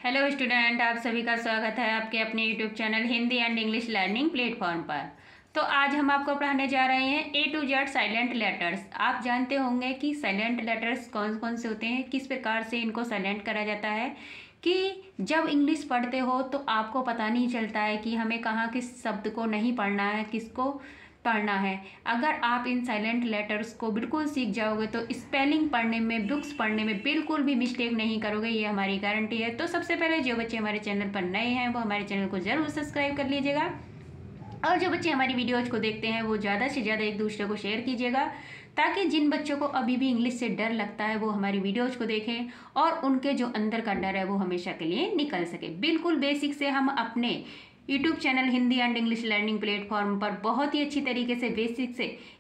Hello student, आप सभी का स्वागत है आपके अपने YouTube channel Hindi and English learning platform पर। तो आज हम आपको पढ़ाने जा रहे हैं A to Z silent letters. आप जानते होंगे कि साइलेंट लेटर्स कौन कौन से होते हैं, किस प्रकार से इनको साइलेंट करा जाता है कि जब इंग्लिश पढ़ते हो तो आपको पता नहीं चलता है कि हमें कहाँ किस शब्द को नहीं पढ़ना है, किसको पढ़ना है। अगर आप इन साइलेंट लेटर्स को बिल्कुल सीख जाओगे तो स्पेलिंग पढ़ने में, बुक्स पढ़ने में बिल्कुल भी मिस्टेक नहीं करोगे, ये हमारी गारंटी है। तो सबसे पहले जो बच्चे हमारे चैनल पर नए हैं वो हमारे चैनल को ज़रूर सब्सक्राइब कर लीजिएगा, और जो बच्चे हमारी वीडियोज को देखते हैं वो ज़्यादा से ज़्यादा एक दूसरे को शेयर कीजिएगा, ताकि जिन बच्चों को अभी भी इंग्लिश से डर लगता है वो हमारी वीडियोज को देखें और उनके जो अंदर का डर है वो हमेशा के लिए निकल सके। बिल्कुल बेसिक से हम अपने YouTube channel Hindi and English learning platform पर बहुत ही अच्छी तरीके से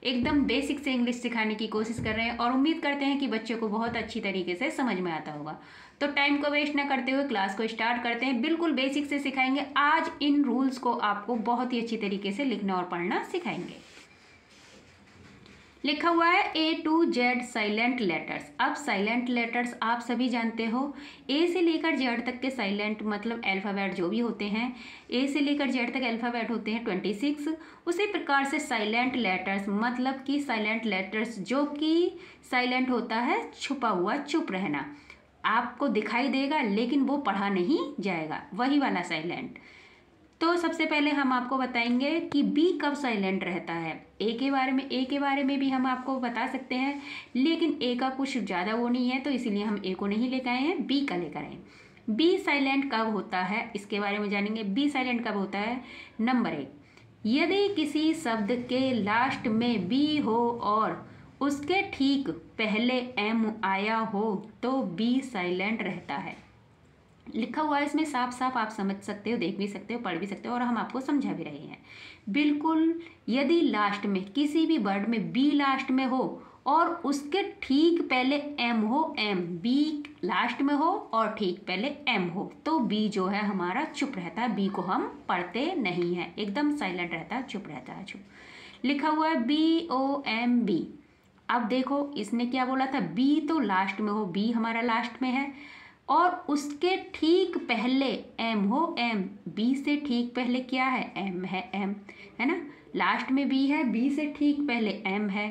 एकदम बेसिक से इंग्लिश सिखाने की कोशिश कर रहे हैं, और उम्मीद करते हैं कि बच्चों को बहुत अच्छी तरीके से समझ में आता होगा। तो टाइम को वेस्ट ना करते हुए क्लास को स्टार्ट करते हैं। बिल्कुल बेसिक से सिखाएंगे। आज इन रूल्स को आपको बहुत ही अच्छी तरीके से लिखना और पढ़ना सिखाएंगे। लिखा हुआ है A to Z silent letters. अब साइलेंट लेटर्स आप सभी जानते हो, A से लेकर Z तक के साइलेंट मतलब अल्फ़ाबेट जो भी होते हैं, A से लेकर Z तक अल्फ़ाबेट होते हैं 26। उसी प्रकार से साइलेंट लेटर्स मतलब कि साइलेंट लेटर्स जो कि साइलेंट होता है छुपा हुआ, चुप रहना, आपको दिखाई देगा लेकिन वो पढ़ा नहीं जाएगा, वही वाला साइलेंट। तो सबसे पहले हम आपको बताएंगे कि बी कब साइलेंट रहता है। ए के बारे में भी हम आपको बता सकते हैं, लेकिन ए का कुछ ज़्यादा वो नहीं है, तो इसीलिए हम ए को नहीं लेकर आए हैं, बी का लेकर आए। बी साइलेंट कब होता है इसके बारे में जानेंगे। बी साइलेंट कब होता है। नंबर 1, यदि किसी शब्द के लास्ट में बी हो और उसके ठीक पहले एम आया हो तो बी साइलेंट रहता है। लिखा हुआ है इसमें साफ साफ, आप समझ सकते हो, देख भी सकते हो, पढ़ भी सकते हो, और हम आपको समझा भी रहे हैं। बिल्कुल, यदि लास्ट में किसी भी वर्ड में बी लास्ट में हो और उसके ठीक पहले एम हो, एम बी लास्ट में हो और ठीक पहले एम हो, तो बी जो है हमारा चुप रहता है। बी को हम पढ़ते नहीं हैं, एकदम साइलेंट रहता है, चुप रहता है, चुप। लिखा हुआ है BOMB। अब देखो इसने क्या बोला था, बी तो लास्ट में हो, बी हमारा लास्ट में है, और उसके ठीक पहले एम हो, एम बी से ठीक पहले क्या है, एम है, एम है ना, लास्ट में बी है, बी से ठीक पहले एम है,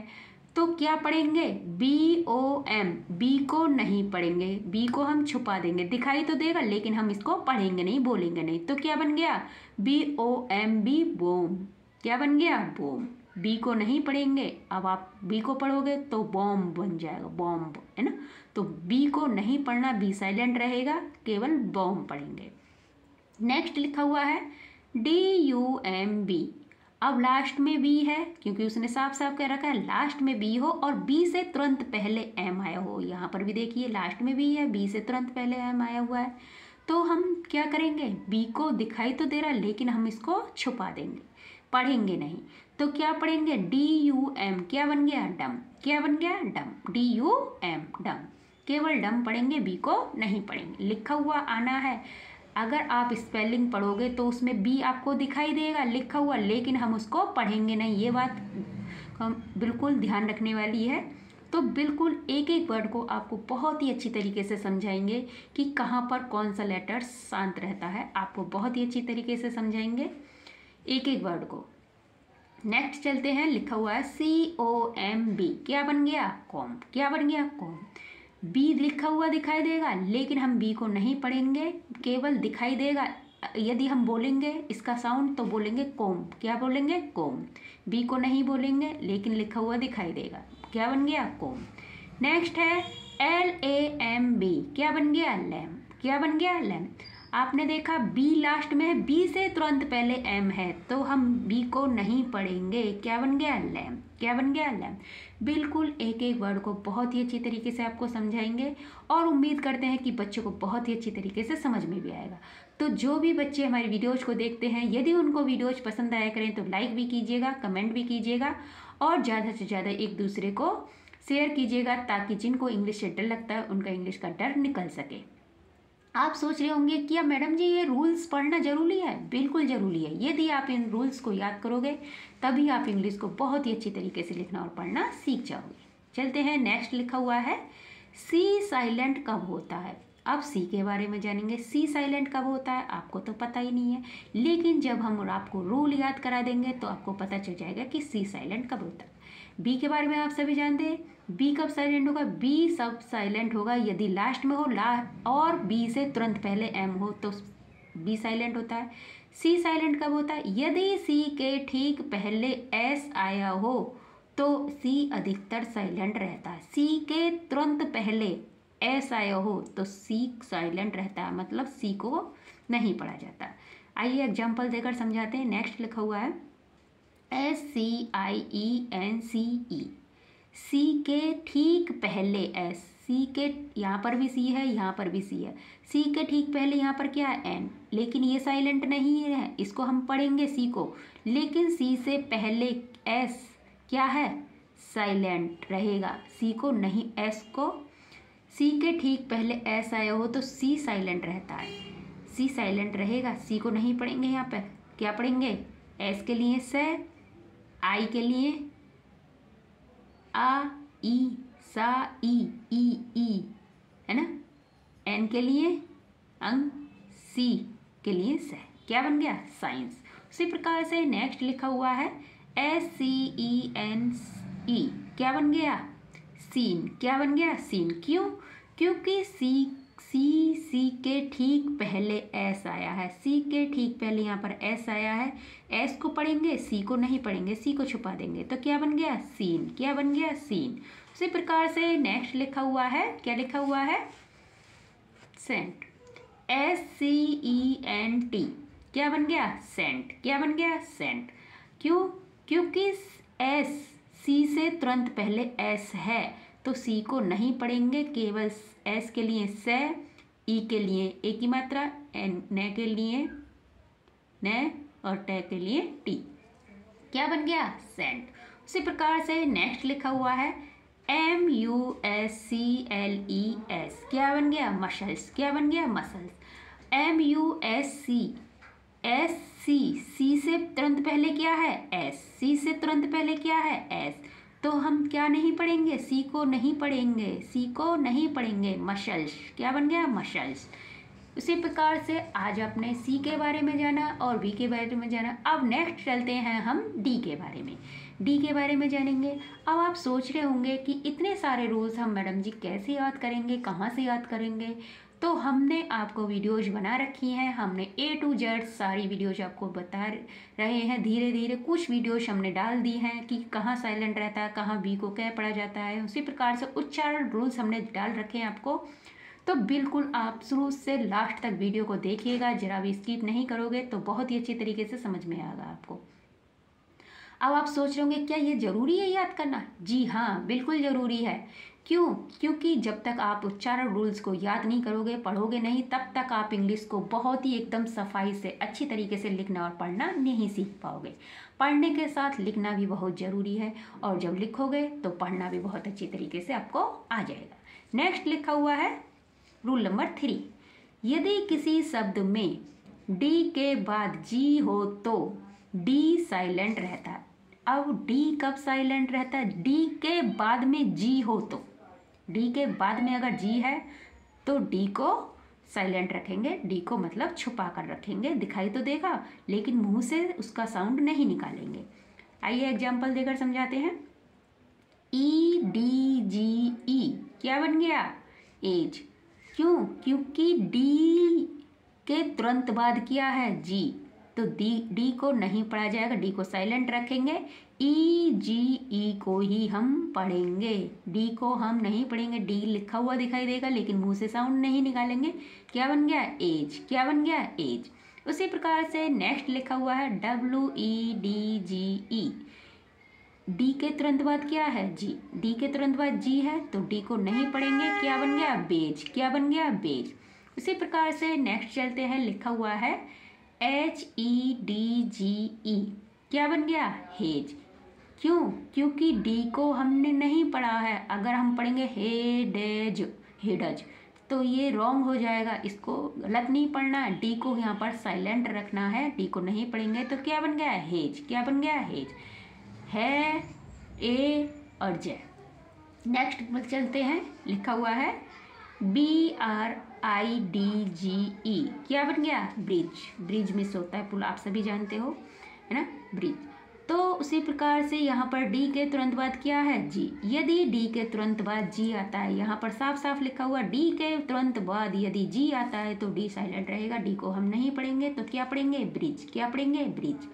तो क्या पढ़ेंगे, BOM। बी को नहीं पढ़ेंगे, बी को हम छुपा देंगे, दिखाई तो देगा लेकिन हम इसको पढ़ेंगे नहीं, बोलेंगे नहीं। तो क्या बन गया, BOMB, बोम। क्या बन गया, बोम। बी को नहीं पढ़ेंगे, अब आप बी को पढ़ोगे तो बॉम्ब बन जाएगा, बॉम्ब है ना। तो बी को नहीं पढ़ना, बी साइलेंट रहेगा, केवल बॉम्ब पढ़ेंगे। नेक्स्ट लिखा हुआ है DUMB। अब लास्ट में बी है, क्योंकि उसने साफ साफ कह रखा है लास्ट में बी हो और बी से तुरंत पहले एम आया हो। यहाँ पर भी देखिए लास्ट में बी है, बी से तुरंत पहले एम आया हुआ है, तो हम क्या करेंगे, बी को दिखाई तो दे रहा है लेकिन हम इसको छुपा देंगे, पढ़ेंगे नहीं। तो क्या पढ़ेंगे, DUM। क्या बन गया, डम। क्या बन गया, डम, DUM, डम। केवल डम पढ़ेंगे, बी को नहीं पढ़ेंगे। लिखा हुआ आना है, अगर आप स्पेलिंग पढ़ोगे तो उसमें बी आपको दिखाई देगा लिखा हुआ, लेकिन हम उसको पढ़ेंगे नहीं, ये बात हम बिल्कुल ध्यान रखने वाली है। तो बिल्कुल एक एक वर्ड को आपको बहुत ही अच्छी तरीके से समझाएंगे कि कहाँ पर कौन सा लेटर शांत रहता है, आपको बहुत ही अच्छी तरीके से समझाएंगे एक एक वर्ड को। नेक्स्ट चलते हैं। लिखा हुआ है COMB। क्या बन गया, कॉम। क्या बन गया, कॉम। बी लिखा हुआ दिखाई देगा लेकिन हम बी को नहीं पढ़ेंगे, केवल दिखाई देगा। यदि हम बोलेंगे इसका साउंड तो बोलेंगे कोम। क्या बोलेंगे, कोम। बी को नहीं बोलेंगे लेकिन लिखा हुआ दिखाई देगा। क्या बन गया, कोम। नेक्स्ट है LAMB। क्या बन गया, लैम। क्या बन गया, लैम। आपने देखा बी लास्ट में है, बी से तुरंत पहले एम है, तो हम बी को नहीं पढ़ेंगे। क्या बन गया, लैम। क्या बन गया, लैम। बिल्कुल एक एक वर्ड को बहुत ही अच्छी तरीके से आपको समझाएंगे, और उम्मीद करते हैं कि बच्चों को बहुत ही अच्छी तरीके से समझ में भी आएगा। तो जो भी बच्चे हमारी वीडियोज़ को देखते हैं, यदि उनको वीडियोज़ पसंद आया करें तो लाइक भी कीजिएगा, कमेंट भी कीजिएगा, और ज़्यादा से ज़्यादा एक दूसरे को शेयर कीजिएगा, ताकि जिनको इंग्लिश से डर लगता है उनका इंग्लिश का डर निकल सके। आप सोच रहे होंगे कि अब मैडम जी ये रूल्स पढ़ना ज़रूरी है। बिल्कुल ज़रूरी है। यदि आप इन रूल्स को याद करोगे तभी आप इंग्लिश को बहुत ही अच्छी तरीके से लिखना और पढ़ना सीख जाओगे। चलते हैं। नेक्स्ट लिखा हुआ है सी साइलेंट कब होता है। अब सी के बारे में जानेंगे। सी साइलेंट कब होता है आपको तो पता ही नहीं है, लेकिन जब हम आपको रूल याद करा देंगे तो आपको पता चल जाएगा कि सी साइलेंट कब होता है। बी के बारे में आप सभी जानते हैं, बी कब साइलेंट होगा। बी सब साइलेंट होगा यदि लास्ट में हो और बी से तुरंत पहले एम हो तो बी साइलेंट होता है। सी साइलेंट कब होता है, यदि सी के ठीक पहले एस आया हो तो सी अधिकतर साइलेंट रहता है। सी के तुरंत पहले एस आया हो तो सी साइलेंट रहता है, मतलब सी को नहीं पढ़ा जाता। आइए एग्जाम्पल देकर समझाते हैं। नेक्स्ट लिखा हुआ है SCIENCE। सी के ठीक पहले एस, सी के यहाँ पर भी सी है, यहाँ पर भी सी है। सी के ठीक पहले यहाँ पर क्या है, एन, लेकिन ये साइलेंट नहीं है, इसको हम पढ़ेंगे सी को। लेकिन सी से पहले एस क्या है, साइलेंट रहेगा, सी को नहीं, एस को। सी के ठीक पहले एस आया हो तो सी साइलेंट रहता है, सी साइलेंट रहेगा, सी को नहीं पढ़ेंगे। यहाँ पर क्या पढ़ेंगे, एस के लिए से, आई के लिए आ, ई, सा, ई, है ना, एन के लिए अंग, सी के लिए से, क्या बन गया, साइंस। उसी प्रकार से नेक्स्ट लिखा हुआ है SCENE, क्या बन गया, सीन, क्या बन गया, सीन। क्यों, क्योंकि सी के ठीक पहले एस आया है, सी के ठीक पहले यहाँ पर एस आया है, एस को पढ़ेंगे, सी को नहीं पढ़ेंगे, सी को छुपा देंगे तो क्या बन गया, सीन, क्या बन गया, सीन। उसी प्रकार से नेक्स्ट लिखा हुआ है, क्या लिखा हुआ है, सेंट, SCENT, क्या बन गया, सेंट, क्या बन गया, सेंट। क्यों, क्योंकि एस, सी से तुरंत पहले एस है तो सी को नहीं पढ़ेंगे, केवल एस के लिए से, ई के लिए ए की मात्रा, एन न के लिए न और टे के लिए टी, क्या बन गया, सेंट। उसी प्रकार से नेक्स्ट लिखा हुआ है MUSCLES, क्या बन गया, मसल्स, क्या बन गया, मसल्स। MUSCSC, सी से तुरंत पहले क्या है, एस, सी से तुरंत पहले क्या है, एस, तो हम क्या नहीं पढ़ेंगे, सी को नहीं पढ़ेंगे, सी को नहीं पढ़ेंगे, मसल्स, क्या बन गया, मसल्स। उसी प्रकार से आज आपने सी के बारे में जाना और बी के बारे में जाना। अब नेक्स्ट चलते हैं हम डी के बारे में, डी के बारे में जानेंगे। अब आप सोच रहे होंगे कि इतने सारे रूल्स हम मैडम जी कैसे याद करेंगे, कहाँ से याद करेंगे। तो हमने आपको वीडियोज बना रखी हैं, हमने A to Z सारी वीडियोज आपको बता रहे हैं। धीरे धीरे कुछ वीडियोज हमने डाल दी हैं कि कहाँ साइलेंट रहता है, कहाँ बी को क्या पढ़ा जाता है। उसी प्रकार से उच्चारण रूल्स हमने डाल रखे हैं आपको। तो बिल्कुल आप शुरू से लास्ट तक वीडियो को देखिएगा, जरा भी स्किप नहीं करोगे तो बहुत ही अच्छी तरीके से समझ में आएगा आपको। अब आप सोच रहे होंगे क्या ये ज़रूरी है याद करना? जी हाँ, बिल्कुल ज़रूरी है। क्यों? क्योंकि जब तक आप उच्चारण रूल्स को याद नहीं करोगे, पढ़ोगे नहीं, तब तक आप इंग्लिश को बहुत ही एकदम सफाई से अच्छी तरीके से लिखना और पढ़ना नहीं सीख पाओगे। पढ़ने के साथ लिखना भी बहुत ज़रूरी है, और जब लिखोगे तो पढ़ना भी बहुत अच्छी तरीके से आपको आ जाएगा। नेक्स्ट लिखा हुआ है रूल नंबर 3, यदि किसी शब्द में डी के बाद जी हो तो डी साइलेंट रहता है। अब डी कब साइलेंट रहता है? डी के बाद में जी हो तो, डी के बाद में अगर जी है तो डी को साइलेंट रखेंगे, डी को मतलब छुपा कर रखेंगे, दिखाई तो देगा लेकिन मुंह से उसका साउंड नहीं निकालेंगे। आइए एग्जाम्पल देकर समझाते हैं। EDGE क्या बन गया? एज। क्यों? क्योंकि डी के तुरंत बाद क्या है? जी, तो डी को नहीं पढ़ा जाएगा, डी को साइलेंट रखेंगे, EGE को ही हम पढ़ेंगे, डी को हम नहीं पढ़ेंगे। डी लिखा हुआ दिखाई देगा लेकिन मुंह से साउंड नहीं निकालेंगे। क्या बन गया? एज। क्या बन गया? एज। उसी प्रकार से नेक्स्ट लिखा हुआ है WEDGE, डी के तुरंत बाद क्या है? जी, डी के तुरंत बाद जी है तो डी को नहीं पढ़ेंगे। क्या बन गया? बेज। क्या बन गया? बेज। उसी प्रकार से नेक्स्ट चलते हैं, लिखा हुआ है HEDGE, क्या बन गया? हेज। क्यों? क्योंकि डी को हमने नहीं पढ़ा है, अगर हम पढ़ेंगे हेडेज, हेडज, तो ये रॉन्ग हो जाएगा, इसको गलत नहीं पढ़ना, डी को यहाँ पर साइलेंट रखना है, डी को नहीं पढ़ेंगे तो क्या बन गया? हेज। क्या बन गया? हेज। है, ए और जे। नेक्स्ट चलते हैं, लिखा हुआ है BRI, BRIDGE, क्या बन गया? ब्रिज। ब्रिज मिस होता है पुल, आप सभी जानते हो, है ना, ब्रिज। तो उसी प्रकार से यहाँ पर डी के तुरंत बाद क्या है? जी। यदि डी के तुरंत बाद जी आता है, यहाँ पर साफ साफ लिखा हुआ डी के तुरंत बाद यदि जी आता है तो डी साइलेंट रहेगा। डी को हम नहीं पढ़ेंगे तो क्या पढ़ेंगे? ब्रिज। क्या पढ़ेंगे? ब्रिज।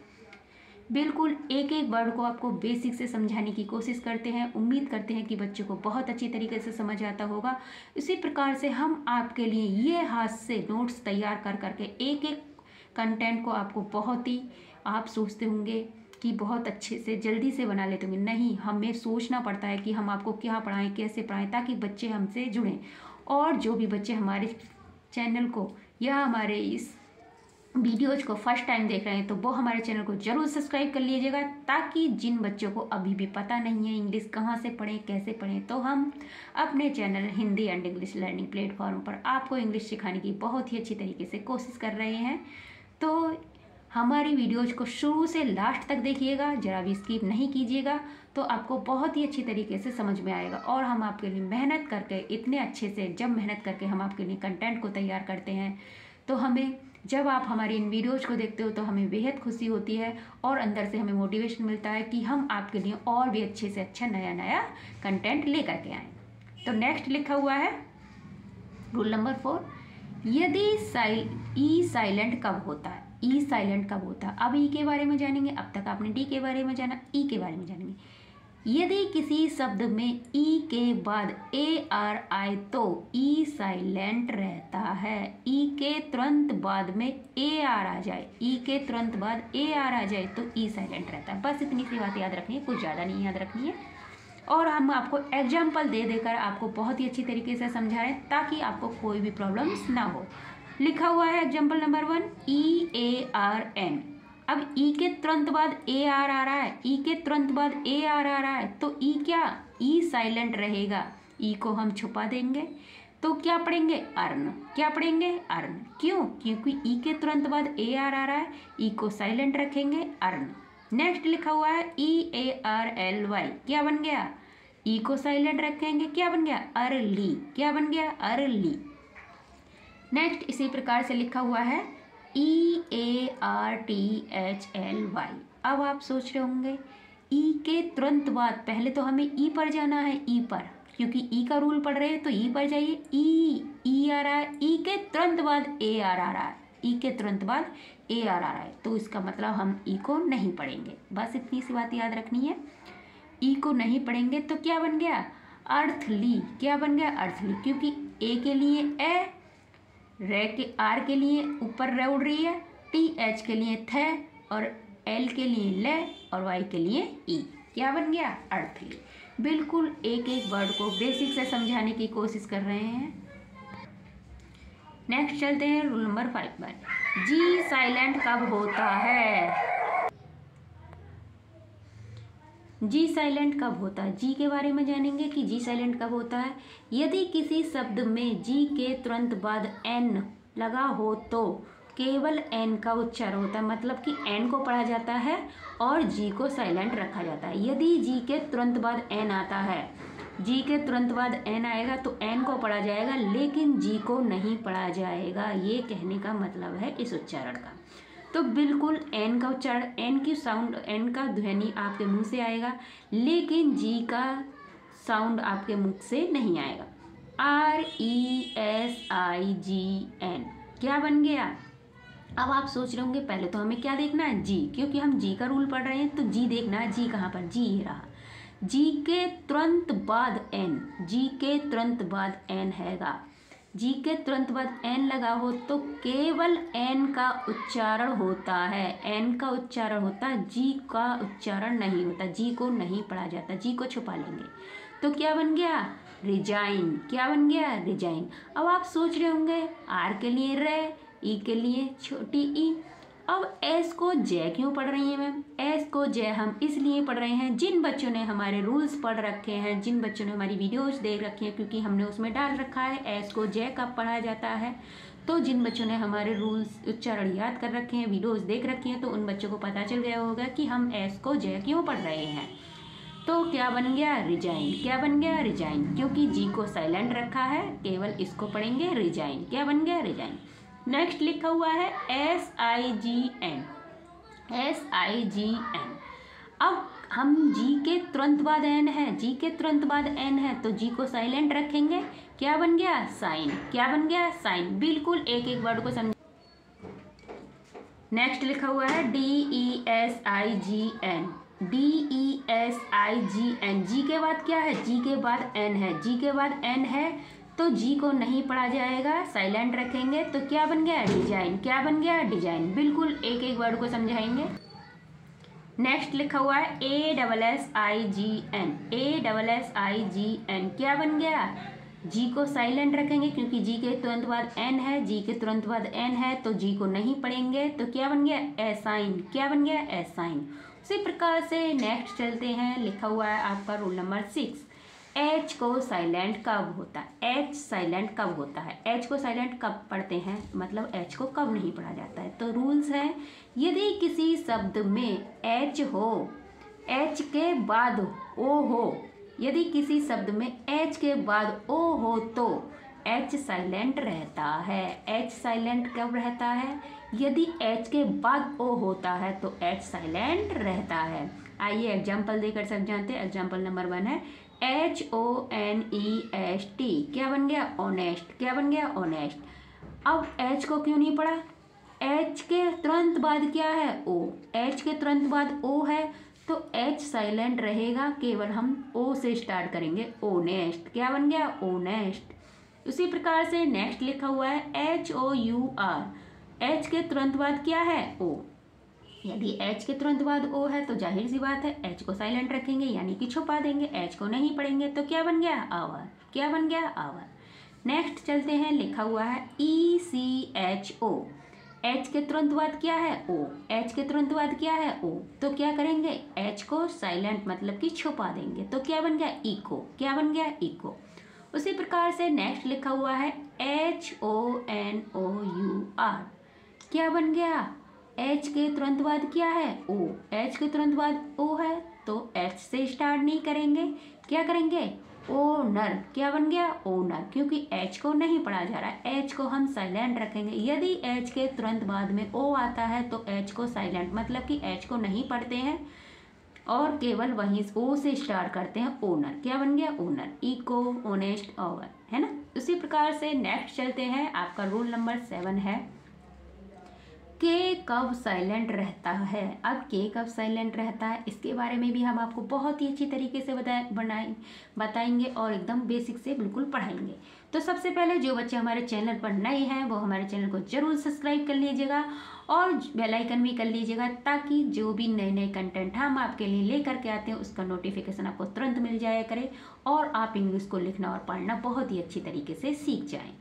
बिल्कुल एक एक वर्ड को आपको बेसिक से समझाने की कोशिश करते हैं। उम्मीद करते हैं कि बच्चों को बहुत अच्छी तरीके से समझ आता होगा। इसी प्रकार से हम आपके लिए ये हाथ से नोट्स तैयार कर करके एक एक कंटेंट को आपको बहुत ही, आप सोचते होंगे कि बहुत अच्छे से जल्दी से बना लेते होंगे। नहीं, हमें सोचना पड़ता है कि हम आपको क्या पढ़ाएं, कैसे पढ़ाएं, ताकि बच्चे हमसे जुड़ें। और जो भी बच्चे हमारे चैनल को या हमारे इस वीडियोज को फर्स्ट टाइम देख रहे हैं तो वो हमारे चैनल को जरूर सब्सक्राइब कर लीजिएगा, ताकि जिन बच्चों को अभी भी पता नहीं है इंग्लिश कहाँ से पढ़ें, कैसे पढ़ें, तो हम अपने channel Hindi and English learning platform पर आपको इंग्लिश सिखाने की बहुत ही अच्छी तरीके से कोशिश कर रहे हैं। तो हमारी वीडियोज को शुरू से लास्ट तक देखिएगा, जरा भी स्किप नहीं कीजिएगा, तो आपको बहुत ही अच्छी तरीके से समझ में आएगा। और हम आपके लिए मेहनत करके इतने अच्छे से, जब मेहनत करके हम आपके लिए कंटेंट को तैयार करते हैं तो हमें, जब आप हमारी इन वीडियोज को देखते हो तो हमें बेहद खुशी होती है और अंदर से हमें मोटिवेशन मिलता है कि हम आपके लिए और भी अच्छे से अच्छा नया नया कंटेंट लेकर के आएँ। तो नेक्स्ट लिखा हुआ है रूल नंबर 4, यदि ई साइलेंट कब होता है? ई साइलेंट कब होता है? अब ई के बारे में जानेंगे। अब तक आपने डी के बारे में जाना, ई के बारे में जानेंगे। यदि किसी शब्द में ई के बाद ए आर आए तो ई साइलेंट रहता है। ई के तुरंत बाद में ए आर आ जाए, ई के तुरंत बाद ए आर आ जाए तो ई साइलेंट रहता है। बस इतनी सी बात याद रखनी है, कुछ ज़्यादा नहीं याद रखनी है। और हम आपको एग्जाम्पल दे देकर आपको बहुत ही अच्छी तरीके से समझा रहे हैं, ताकि आपको कोई भी प्रॉब्लम्स ना हो। लिखा हुआ है एग्जाम्पल नंबर 1, EARN। अब ई के तुरंत बाद ए आर आ रहा है, ई के तुरंत बाद ए आर आ रहा है तो ई क्या? ई साइलेंट रहेगा। ई को हम छुपा देंगे तो क्या पढ़ेंगे? अर्न। क्या पढ़ेंगे? अर्न। क्यों? क्योंकि ई के तुरंत बाद ए आर आ रहा है, ई को साइलेंट रखेंगे, अर्न। नेक्स्ट लिखा हुआ है EARLY। क्या बन गया? ई को साइलेंट रखेंगे, क्या बन गया? अर्ली। क्या बन गया? अर्ली। नेक्स्ट इसी प्रकार से लिखा हुआ है EARTHLY। अब आप सोच रहे होंगे ई के तुरंत बाद, पहले तो हमें ई पर जाना है, ई पर, क्योंकि ई का रूल पढ़ रहे हैं तो ई पर जाइए। ई आ रहा है, ई के तुरंत बाद ए आर आ रहा है, ई के तुरंत बाद ए आर आ रहा है तो इसका मतलब हम ई को नहीं पढ़ेंगे। बस इतनी सी बात याद रखनी है। ई को नहीं पढ़ेंगे तो क्या बन गया? अर्थली। क्या बन गया? अर्थली। क्योंकि ए के लिए ए, रे के, आर के लिए ऊपर रे उड़ रही है, TH के लिए थे, और L के लिए ले, और Y के लिए ई। क्या बन गया? अर्थली। बिल्कुल एक एक वर्ड को बेसिक से समझाने की कोशिश कर रहे हैं। नेक्स्ट चलते हैं रूल नंबर 5 पर। जी साइलेंट कब होता है? जी साइलेंट कब होता है? जी के बारे में जानेंगे कि जी साइलेंट कब होता है। यदि किसी शब्द में जी के तुरंत बाद एन लगा हो तो केवल एन का उच्चारण होता है, मतलब कि एन को पढ़ा जाता है और जी को साइलेंट रखा जाता है। यदि जी के तुरंत बाद एन आता है, जी के तुरंत बाद एन आएगा तो एन को पढ़ा जाएगा, लेकिन जी को नहीं पढ़ा जाएगा। ये कहने का मतलब है इस उच्चारण का। तो बिल्कुल एन का उच्चारण, एन की साउंड, एन का ध्वनि आपके मुंह से आएगा, लेकिन जी का साउंड आपके मुख से नहीं आएगा। RESIGN। क्या बन गया? अब आप सोच रहे होंगे पहले तो हमें क्या देखना है? जी, क्योंकि हम जी का रूल पढ़ रहे हैं तो जी देखना है। जी कहाँ पर? जी ये रहा। जी के तुरंत बाद एन, जी के तुरंत बाद एन हैगा। जी के तुरंत बाद एन लगा हो तो केवल एन का उच्चारण होता है, एन का उच्चारण होता है, जी का उच्चारण नहीं होता, जी को नहीं पढ़ा जाता, जी को छुपा लेंगे। तो क्या बन गया? रिजाइन। क्या बन गया? रिजाइन। अब आप सोच रहे होंगे आर के लिए रे, ई के लिए छोटी ई, अब एस को जय क्यों पढ़ रही हैं मैम? एस को जय हम इसलिए पढ़ रहे हैं, जिन बच्चों ने हमारे रूल्स पढ़ रखे हैं, जिन बच्चों ने हमारी वीडियोस देख रखी हैं, क्योंकि हमने उसमें डाल रखा है एस को जय कब पढ़ा जाता है। तो जिन बच्चों ने हमारे रूल्स उच्चारण याद कर रखे हैं, वीडियोस देख रखी हैं, तो उन बच्चों को पता चल गया होगा कि हम एस को जय क्यों पढ़ रहे हैं। तो क्या बन गया, रिजाइन। क्या बन गया, रिजाइन, क्योंकि जी को साइलेंट रखा है, केवल इसको पढ़ेंगे रिजाइन। क्या बन गया, रिजाइन। नेक्स्ट लिखा हुआ है SIGN। SIGN। अब हम जी के तुरंत बाद एन है, जी के तुरंत बाद एन है, तो जी को साइलेंट रखेंगे। क्या बन गया, साइन। क्या बन गया, साइन। बिल्कुल एक एक वर्ड को समझ। नेक्स्ट लिखा हुआ है DESIGN। DESIGN। जी के बाद क्या है, जी के बाद एन है, जी के बाद एन है, तो जी को नहीं पढ़ा जाएगा, साइलेंट रखेंगे। तो क्या बन गया, डिजाइन। क्या बन गया, डिजाइन। बिल्कुल एक एक वर्ड को समझाएंगे। नेक्स्ट लिखा हुआ है ASSIGN। ASSIGN। क्या बन गया, जी को साइलेंट रखेंगे, क्योंकि जी के तुरंत बाद एन है, जी के तुरंत बाद एन है, तो जी को नहीं पढ़ेंगे। तो क्या बन गया, एसाइन। क्या बन गया, एसाइन। उसी प्रकार से नेक्स्ट चलते हैं। लिखा हुआ है आपका रूल नंबर 6। एच को साइलेंट कब होता है, एच साइलेंट कब होता है, एच को साइलेंट कब पढ़ते हैं, मतलब एच को कब नहीं पढ़ा जाता है। तो रूल्स हैं, यदि किसी शब्द में एच हो, एच के बाद ओ हो, यदि किसी शब्द में एच के बाद ओ हो तो एच साइलेंट रहता है। एच साइलेंट कब रहता है, यदि एच के बाद ओ होता है तो एच साइलेंट रहता है। आइए एग्जाम्पल देकर समझाते हैं। एग्जाम्पल नंबर 1 है HONEST। क्या बन गया, ऑनेस्ट। क्या बन गया, ऑनेस्ट। अब एच को क्यों नहीं पढ़ा, एच के तुरंत बाद क्या है, ओ। एच के तुरंत बाद ओ है, तो एच साइलेंट रहेगा, केवल हम ओ से स्टार्ट करेंगे, ओनेस्ट। क्या बन गया, ओनेस्ट। उसी प्रकार से नेक्स्ट लिखा हुआ है HOUR। एच के तुरंत बाद क्या है, ओ। यदि एच के तुरंत बाद ओ है तो जाहिर सी बात है एच को साइलेंट रखेंगे, यानी कि छुपा देंगे, एच को नहीं पढ़ेंगे। तो क्या बन गया, आवर। क्या बन गया, आवर। नेक्स्ट चलते हैं। लिखा हुआ है ECHO। एच के तुरंत बाद क्या है, ओ। एच के तुरंत बाद क्या है, ओ। तो क्या करेंगे, एच को साइलेंट मतलब कि छुपा देंगे। तो क्या बन गया, इको। क्या बन गया, इको। उसी प्रकार से नेक्स्ट लिखा हुआ है HONOUR। क्या बन गया, एच के तुरंत बाद क्या है, ओ। एच के तुरंत बाद ओ है, तो एच से स्टार्ट नहीं करेंगे, क्या करेंगे, ओनर। क्या बन गया, ओनर, क्योंकि एच को नहीं पढ़ा जा रहा है, एच को हम साइलेंट रखेंगे। यदि एच के तुरंत बाद में ओ आता है तो एच को साइलेंट मतलब कि एच को नहीं पढ़ते हैं और केवल वहीं ओ से स्टार्ट करते हैं, ओनर। क्या बन गया, ओनर। इको, ओनेस्ट, ओवर, है ना। उसी प्रकार से नेक्स्ट चलते हैं। आपका रूल नंबर 7 है के कब साइलेंट रहता है। अब के कब साइलेंट रहता है, इसके बारे में भी हम आपको बहुत ही अच्छी तरीके से बताएंगे और एकदम बेसिक से बिल्कुल पढ़ाएंगे। तो सबसे पहले जो बच्चे हमारे चैनल पर नए हैं वो हमारे चैनल को जरूर सब्सक्राइब कर लीजिएगा और बेल आइकन भी कर लीजिएगा, ताकि जो भी नए नए कंटेंट हम आपके लिए लेकर के आते हैं उसका नोटिफिकेशन आपको तुरंत मिल जाया करे और आप इंग्लिश को लिखना और पढ़ना बहुत ही अच्छी तरीके से सीख जाएँ।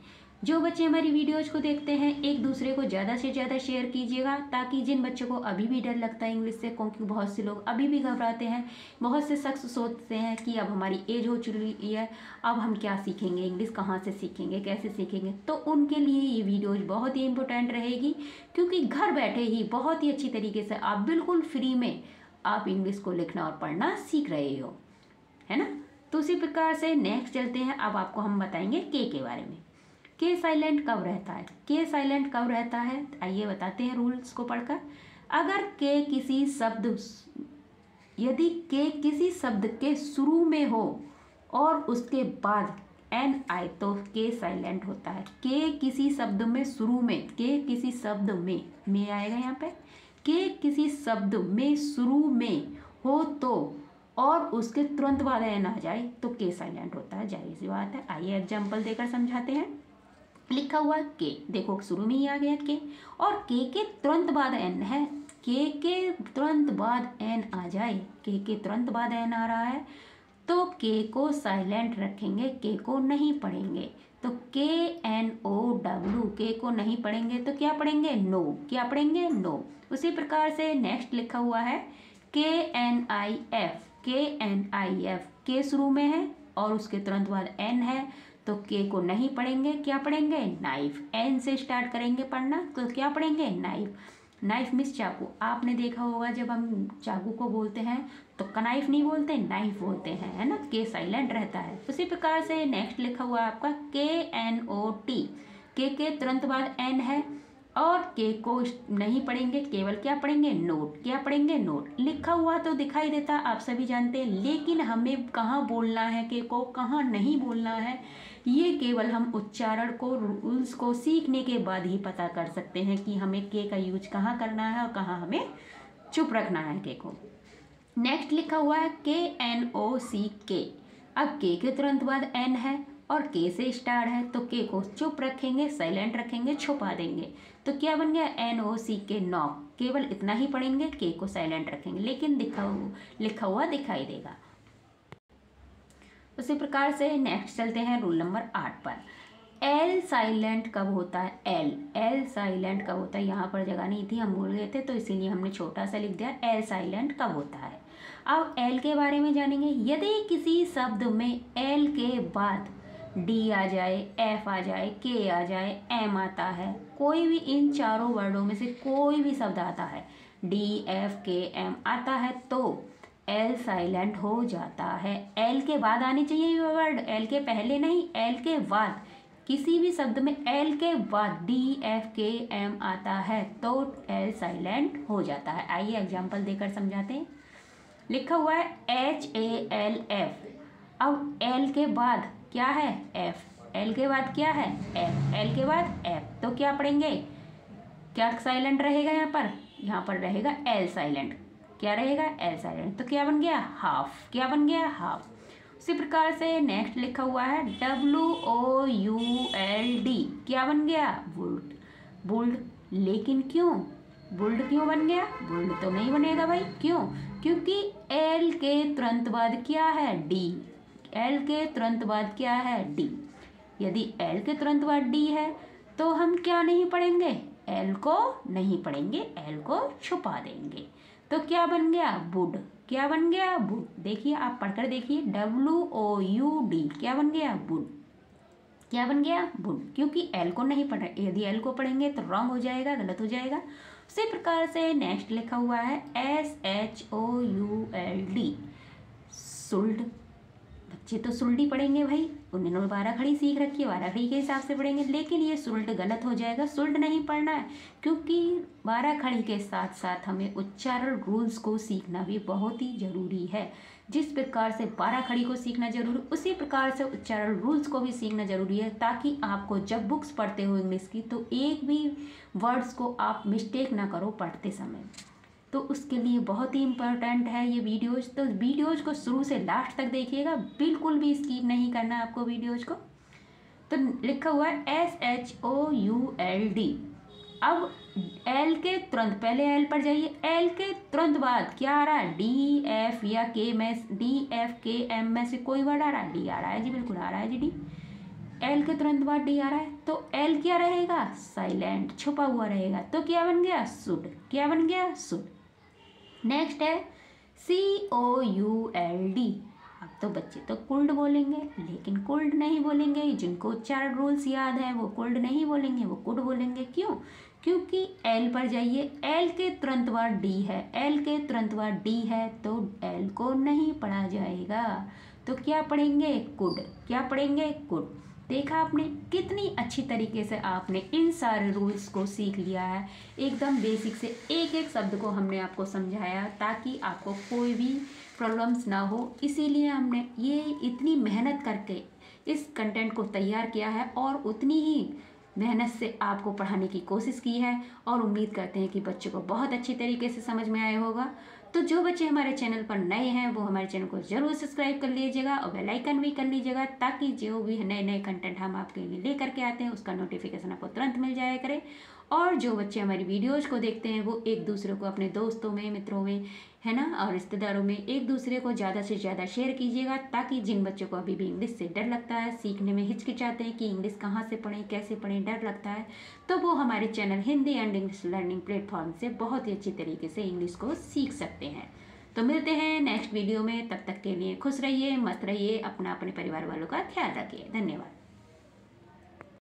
जो बच्चे हमारी वीडियोज को देखते हैं एक दूसरे को ज़्यादा से ज़्यादा शेयर कीजिएगा, ताकि जिन बच्चों को अभी भी डर लगता है इंग्लिश से, क्योंकि बहुत से लोग अभी भी घबराते हैं, बहुत से शख्स सोचते हैं कि अब हमारी एज हो चुकी है, अब हम क्या सीखेंगे, इंग्लिश कहाँ से सीखेंगे, कैसे सीखेंगे। तो उनके लिए ये वीडियोज बहुत ही इंपॉर्टेंट रहेगी, क्योंकि घर बैठे ही बहुत ही अच्छी तरीके से आप बिल्कुल फ्री में आप इंग्लिश को लिखना और पढ़ना सीख रहे हो, है ना। तो उसी प्रकार से नेक्स्ट चलते हैं। अब आपको हम बताएंगे के बारे में। के साइलेंट कब रहता है, के साइलेंट कब रहता है, आइए बताते हैं रूल्स को पढ़कर। अगर के किसी शब्द, यदि के किसी शब्द के शुरू में हो और उसके बाद एन आए तो के साइलेंट होता है। के किसी शब्द में शुरू में, के किसी शब्द में आएगा यहाँ पे, के किसी शब्द में शुरू में हो तो और उसके तुरंत बाद एन आ जाए तो के साइलेंट होता है, जाहिर सी बात है। आइए एग्जाम्पल देकर समझाते हैं। लिखा हुआ के, देखो शुरू में ही आ गया के, और के तुरंत बाद एन है, के तुरंत बाद एन आ जाए, के तुरंत बाद एन आ रहा है तो के को साइलेंट रखेंगे, के को नहीं पढ़ेंगे। तो KNOW, के को नहीं पढ़ेंगे तो क्या पढ़ेंगे, नो। क्या पढ़ेंगे, नो। उसी प्रकार से नेक्स्ट लिखा हुआ है KNIF, के शुरू में है और उसके तुरंत बाद एन है तो के को नहीं पढ़ेंगे, क्या पढ़ेंगे, नाइफ। एन से स्टार्ट करेंगे पढ़ना तो क्या पढ़ेंगे, नाइफ। नाइफ मीन्स चाकू। आपने देखा होगा जब हम चाकू को बोलते हैं तो कनाइफ नहीं बोलते, नाइफ बोलते हैं, है ना, के साइलेंट रहता है। उसी प्रकार से नेक्स्ट लिखा हुआ है आपका KNOT। के तुरंत बाद एन है और के को नहीं पढ़ेंगे, केवल क्या पढ़ेंगे, नोट। क्या पढ़ेंगे, नोट। लिखा हुआ तो दिखाई देता, आप सभी जानते हैं, लेकिन हमें कहाँ बोलना है के को, कहाँ नहीं बोलना है, ये केवल हम उच्चारण को, रूल्स को सीखने के बाद ही पता कर सकते हैं कि हमें के का यूज कहाँ करना है और कहाँ हमें चुप रखना है के को। नेक्स्ट लिखा हुआ है KNOCK। अब के तुरंत बाद एन है और के से स्टार्ट है तो के को चुप रखेंगे, साइलेंट रखेंगे, छुपा देंगे। तो क्या बन गया, NOCK, नॉक। केवल इतना ही पढ़ेंगे, के को साइलेंट रखेंगे, लेकिन लिखा हुआ दिखाई देगा। उसी प्रकार से नेक्स्ट चलते हैं रूल नंबर 8 पर। एल साइलेंट कब होता है, एल साइलेंट कब होता है। यहाँ पर जगह नहीं थी, हम भूल गए थे, तो इसीलिए हमने छोटा सा लिख दिया, एल साइलेंट कब होता है। अब एल के बारे में जानेंगे। यदि किसी शब्द में एल के बाद डी आ जाए, एफ आ जाए, के आ जाए, एम आता है, कोई भी इन चारों वर्डों में से कोई भी शब्द आता है, डी एफ के एम आता है, तो एल साइलेंट हो जाता है। एल के बाद आनी चाहिए ये वर्ड, एल के पहले नहीं, एल के बाद। किसी भी शब्द में एल के बाद डी एफ के एम आता है तो एल साइलेंट हो जाता है। आइए एग्जाम्पल देकर समझाते हैं। लिखा हुआ है HALF। अब एल के बाद क्या है, एफ। एल के बाद क्या है, एफ। एल के बाद एफ, तो क्या पढ़ेंगे, क्या साइलेंट रहेगा यहाँ पर रहेगा एल साइलेंट। क्या रहेगा, एल साइलेंट। तो क्या बन गया, हाफ। क्या बन गया, हाफ। उसी प्रकार से नेक्स्ट लिखा हुआ है WOULD। क्या बन गया, बुल्ड। बुल्ड, लेकिन क्यों, बुल्ड क्यों बन गया, बुल्ड तो नहीं बनेगा भाई, क्यों, क्योंकि एल के तुरंत बाद क्या है, डी। एल के तुरंत बाद क्या है, डी। यदि एल के तुरंत बाद डी है तो हम क्या नहीं पढ़ेंगे, एल को नहीं पढ़ेंगे, एल को छुपा देंगे। तो क्या बन गया, वुड। क्या बन गया, वुड। देखिए आप पढ़कर देखिए, WOUD। क्या बन गया, वुड। क्या बन गया, वुड, क्योंकि एल को नहीं पढ़ा। यदि एल को पढ़ेंगे तो रॉन्ग हो जाएगा, गलत हो जाएगा। उसी प्रकार से नेक्स्ट लिखा हुआ है SHOULD, सुल्ड। बच्चे तो सुल्डी पढ़ेंगे भाई, उन्होंने बारह खड़ी सीख रखी है, बारह खड़ी के हिसाब से पढ़ेंगे, लेकिन ये सुल्ड गलत हो जाएगा। सुल्ड नहीं पढ़ना है, क्योंकि बारह खड़ी के साथ साथ हमें उच्चारण रूल्स को सीखना भी बहुत ही जरूरी है। जिस प्रकार से बारह खड़ी को सीखना जरूरी, उसी प्रकार से उच्चारण रूल्स को भी सीखना जरूरी है, ताकि आपको जब बुक्स पढ़ते हो इंग्लिश की तो एक भी वर्ड्स को आप मिस्टेक ना करो पढ़ते समय। तो उसके लिए बहुत ही इम्पोर्टेंट है ये वीडियोज़। तो वीडियोज़ को शुरू से लास्ट तक देखिएगा, बिल्कुल भी स्किप नहीं करना आपको वीडियोज़ को। तो लिखा हुआ है SHOULD। अब एल के तुरंत, पहले एल पर जाइए, एल के तुरंत बाद क्या आ रहा है, डी एफ या के में, DFKM में से कोई वर्ड आ रहा है, डी आ रहा है जी, बिल्कुल आ रहा है जी, डी। एल के तुरंत बाद डी आ रहा है तो एल क्या रहेगा, साइलेंट, छुपा हुआ रहेगा। तो क्या बन गया, सुड। क्या बन गया, सुड। नेक्स्ट है COULD। अब तो बच्चे तो कुल्ड बोलेंगे, लेकिन कुल्ड नहीं बोलेंगे। जिनको उच्चारण रूल्स याद है वो कुल्ड नहीं बोलेंगे, वो कुड बोलेंगे। क्यों, क्योंकि एल पर जाइए, एल के तुरंत बाद डी है, एल के तुरंत बाद डी है तो एल को नहीं पढ़ा जाएगा, तो क्या पढ़ेंगे, कुड। क्या पढ़ेंगे, कुड। देखा आपने कितनी अच्छी तरीके से आपने इन सारे रूल्स को सीख लिया है। एकदम बेसिक से एक एक शब्द को हमने आपको समझाया ताकि आपको कोई भी प्रॉब्लम्स ना हो। इसीलिए हमने ये इतनी मेहनत करके इस कंटेंट को तैयार किया है और उतनी ही मेहनत से आपको पढ़ाने की कोशिश की है, और उम्मीद करते हैं कि बच्चों को बहुत अच्छी तरीके से समझ में आया होगा। तो जो बच्चे हमारे चैनल पर नए हैं वो हमारे चैनल को ज़रूर सब्सक्राइब कर लीजिएगा और बेल आइकन भी कर लीजिएगा, ताकि जो भी नए नए कंटेंट हम आपके लिए लेकर के आते हैं उसका नोटिफिकेशन आपको तुरंत मिल जाया करे। और जो बच्चे हमारी वीडियोज़ को देखते हैं वो एक दूसरे को अपने दोस्तों में, मित्रों में, है ना, और रिश्तेदारों में एक दूसरे को ज़्यादा से ज़्यादा शेयर कीजिएगा, ताकि जिन बच्चों को अभी भी इंग्लिश से डर लगता है, सीखने में हिचकिचाते हैं कि इंग्लिश कहाँ से पढ़ें, कैसे पढ़ें, डर लगता है, तो वो हमारे channel Hindi and English learning platform से बहुत ही अच्छी तरीके से इंग्लिश को सीख सकते हैं। तो मिलते हैं नेक्स्ट वीडियो में, तब तक के लिए खुश रहिए, मस्त रहिए, अपना अपने परिवार वालों का ख्याल रखिए। धन्यवाद।